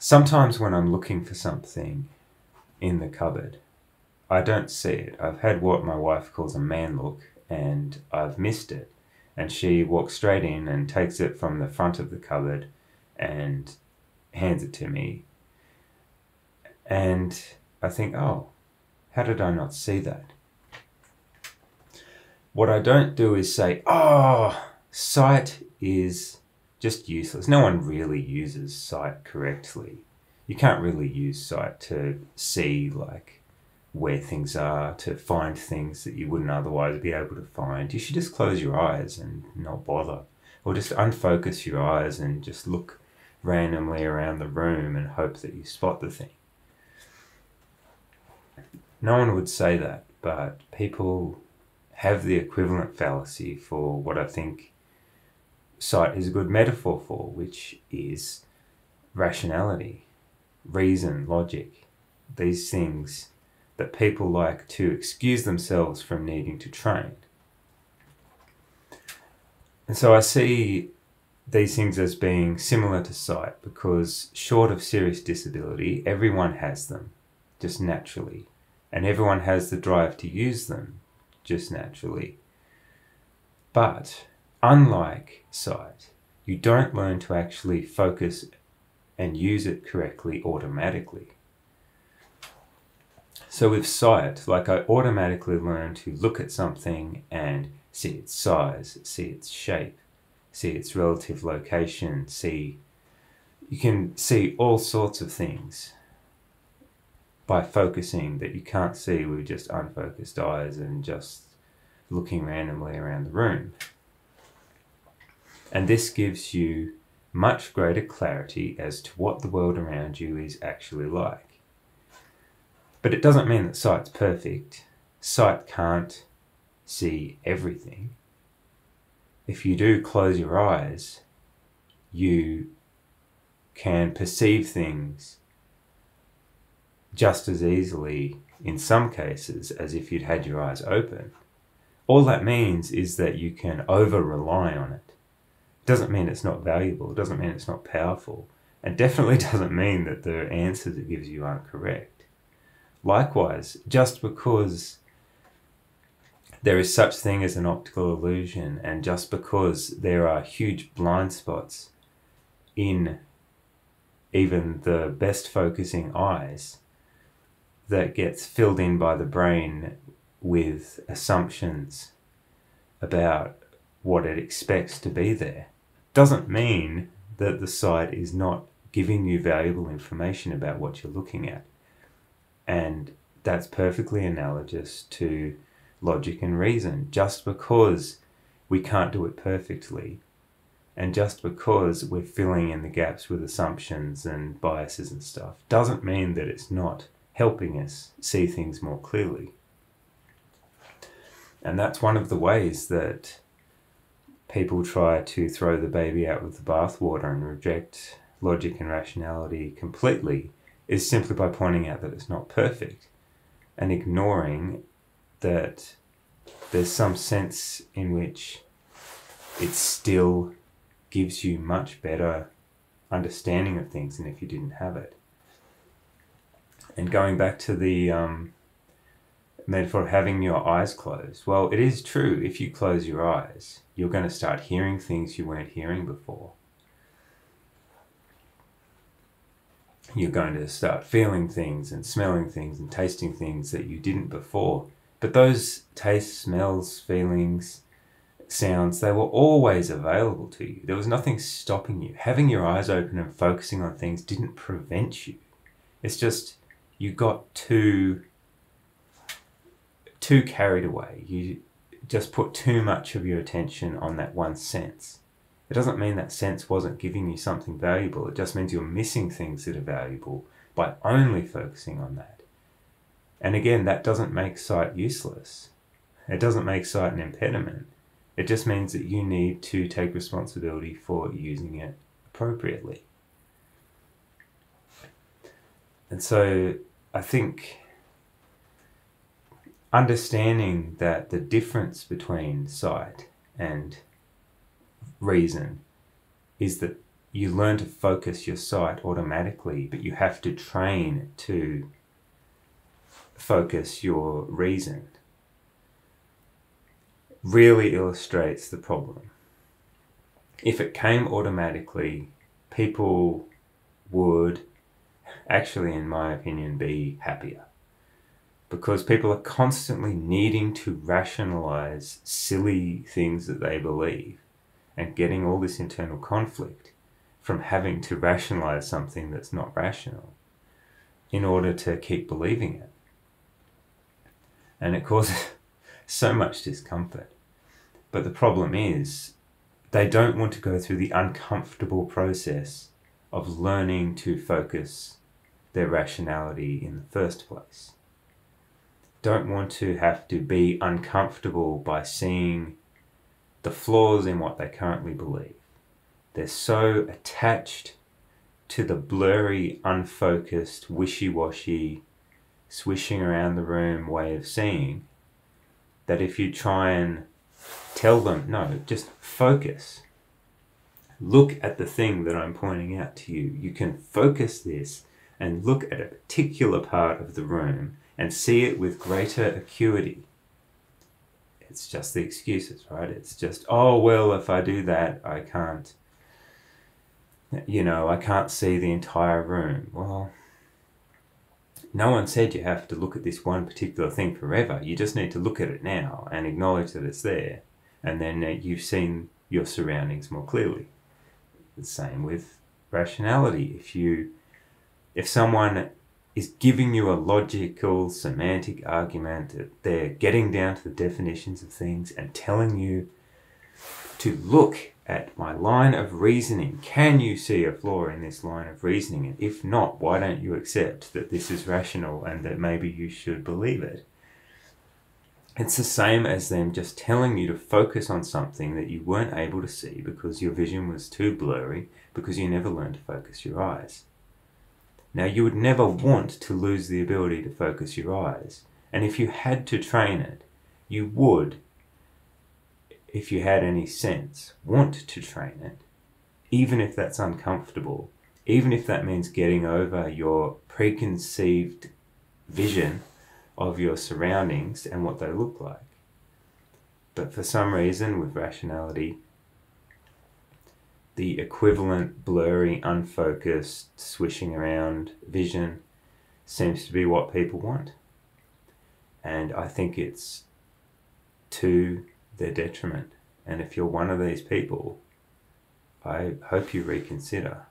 Sometimes when I'm looking for something in the cupboard, I don't see it. I've had what my wife calls a man look, and I've missed it. And she walks straight in and takes it from the front of the cupboard and hands it to me. And I think, oh, how did I not see that? What I don't do is say, oh, sight is just useless. No one really uses sight correctly. You can't really use sight to see like where things are, to find things that you wouldn't otherwise be able to find. You should just close your eyes and not bother. Or just unfocus your eyes and just look randomly around the room and hope that you spot the thing. No one would say that, but people have the equivalent fallacy for what I think sight is a good metaphor for, which is rationality, reason, logic, these things that people like to excuse themselves from needing to train. And so I see these things as being similar to sight because short of serious disability, everyone has them just naturally, and everyone has the drive to use them just naturally. But unlike sight, you don't learn to actually focus and use it correctly automatically. So with sight, like I automatically learn to look at something and see its size, see its shape, see its relative location, you can see all sorts of things by focusing that you can't see with just unfocused eyes and just looking randomly around the room. And this gives you much greater clarity as to what the world around you is actually like. But it doesn't mean that sight's perfect. Sight can't see everything. If you do close your eyes, you can perceive things just as easily, in some cases, as if you'd had your eyes open. All that means is that you can over-rely on it. It doesn't mean it's not valuable. It doesn't mean it's not powerful. And definitely doesn't mean that the answers it gives you aren't correct. Likewise, just because there is such thing as an optical illusion, and just because there are huge blind spots in even the best focusing eyes that gets filled in by the brain with assumptions about what it expects to be there, doesn't mean that the sight is not giving you valuable information about what you're looking at. And that's perfectly analogous to logic and reason. Just because we can't do it perfectly, and just because we're filling in the gaps with assumptions and biases and stuff, doesn't mean that it's not helping us see things more clearly. And that's one of the ways that people try to throw the baby out with the bathwater and reject logic and rationality completely, is simply by pointing out that it's not perfect and ignoring that there's some sense in which it still gives you much better understanding of things than if you didn't have it. And going back to the metaphor of having your eyes closed, well, it is true, if you close your eyes, you're going to start hearing things you weren't hearing before. You're going to start feeling things and smelling things and tasting things that you didn't before. But those tastes, smells, feelings, sounds, they were always available to you. There was nothing stopping you. Having your eyes open and focusing on things didn't prevent you. It's just you got too carried away. You just put too much of your attention on that one sense. It doesn't mean that sense wasn't giving you something valuable. It just means you're missing things that are valuable by only focusing on that. And again, that doesn't make sight useless. It doesn't make sight an impediment. It just means that you need to take responsibility for using it appropriately. And so I think understanding that the difference between sight and reason is that you learn to focus your sight automatically, but you have to train to focus your reason, really illustrates the problem. If it came automatically, people would actually, in my opinion, be happier. Because people are constantly needing to rationalize silly things that they believe and getting all this internal conflict from having to rationalize something that's not rational in order to keep believing it. And it causes so much discomfort. But the problem is, they don't want to go through the uncomfortable process of learning to focus their rationality in the first place. Don't want to have to be uncomfortable by seeing the flaws in what they currently believe. They're so attached to the blurry, unfocused, wishy-washy, swishing around the room way of seeing that if you try and tell them, no, just focus. Look at the thing that I'm pointing out to you. You can focus this and look at a particular part of the room and see it with greater acuity. It's just the excuses, right? It's just, oh, well, if I do that, I can't see the entire room. Well, no one said you have to look at this one particular thing forever. You just need to look at it now and acknowledge that it's there. And then you've seen your surroundings more clearly. The same with rationality. If someone is giving you a logical, semantic argument, they're getting down to the definitions of things and telling you to look at my line of reasoning. Can you see a flaw in this line of reasoning? And if not, why don't you accept that this is rational and that maybe you should believe it? It's the same as them just telling you to focus on something that you weren't able to see because your vision was too blurry, because you never learned to focus your eyes. Now, you would never want to lose the ability to focus your eyes. And if you had to train it, you would, if you had any sense, want to train it, even if that's uncomfortable, even if that means getting over your preconceived vision of your surroundings and what they look like. But for some reason, with rationality, the equivalent blurry, unfocused, swishing around vision seems to be what people want. And I think it's to their detriment. And if you're one of these people, I hope you reconsider.